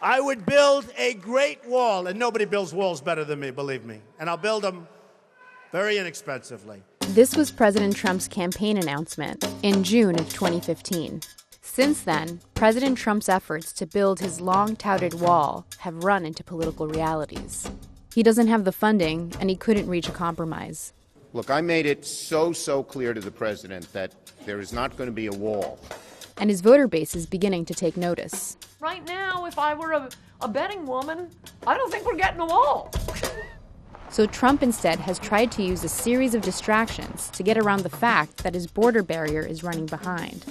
I would build a great wall, and nobody builds walls better than me, believe me. And I'll build them very inexpensively. This was President Trump's campaign announcement in June of 2015. Since then, President Trump's efforts to build his long-touted wall have run into political realities. He doesn't have the funding, and he couldn't reach a compromise. Look, I made it so clear to the president that there is not going to be a wall. And his voter base is beginning to take notice. Right now, if I were a betting woman, I don't think we're getting a wall. So Trump instead has tried to use a series of distractions to get around the fact that his border barrier is running behind.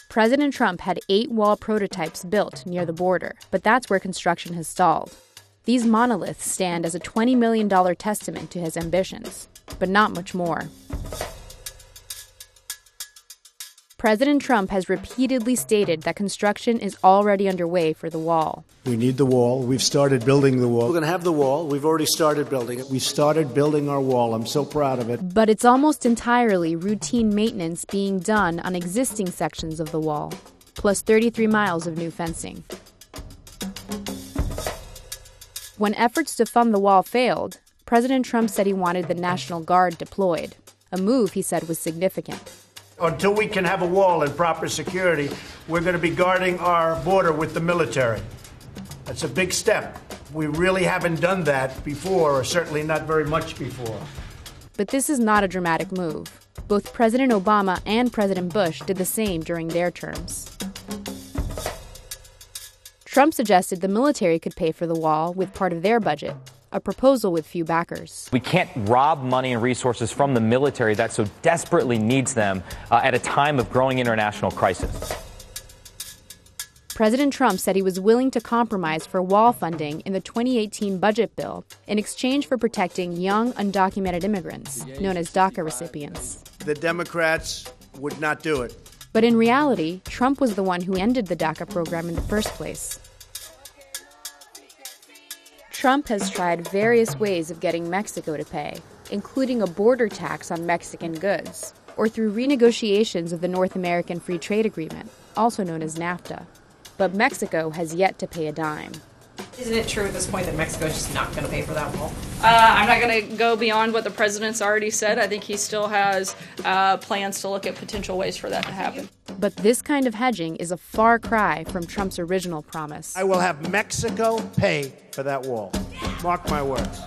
President Trump had 8 wall prototypes built near the border, but that's where construction has stalled. These monoliths stand as a $20 million testament to his ambitions, but not much more. President Trump has repeatedly stated that construction is already underway for the wall. We need the wall. We've started building the wall. We're going to have the wall. We've already started building it. We started building our wall. I'm so proud of it. But it's almost entirely routine maintenance being done on existing sections of the wall, plus 33 miles of new fencing. When efforts to fund the wall failed, President Trump said he wanted the National Guard deployed, a move he said was significant. Until we can have a wall and proper security, we're going to be guarding our border with the military. That's a big step. We really haven't done that before, or certainly not very much before. But this is not a dramatic move. Both President Obama and President Bush did the same during their terms. Trump suggested the military could pay for the wall with part of their budget, a proposal with few backers. We can't rob money and resources from the military that so desperately needs them at a time of growing international crisis. President Trump said he was willing to compromise for wall funding in the 2018 budget bill in exchange for protecting young, undocumented immigrants, known as DACA recipients. The Democrats would not do it. But in reality, Trump was the one who ended the DACA program in the first place. Trump has tried various ways of getting Mexico to pay, including a border tax on Mexican goods, or through renegotiations of the North American Free Trade Agreement, also known as NAFTA. But Mexico has yet to pay a dime. Isn't it true at this point that Mexico is just not going to pay for that wall? I'm not going to go beyond what the president's already said. I think he still has plans to look at potential ways for that to happen. But this kind of hedging is a far cry from Trump's original promise. I will have Mexico pay for that wall. Mark my words.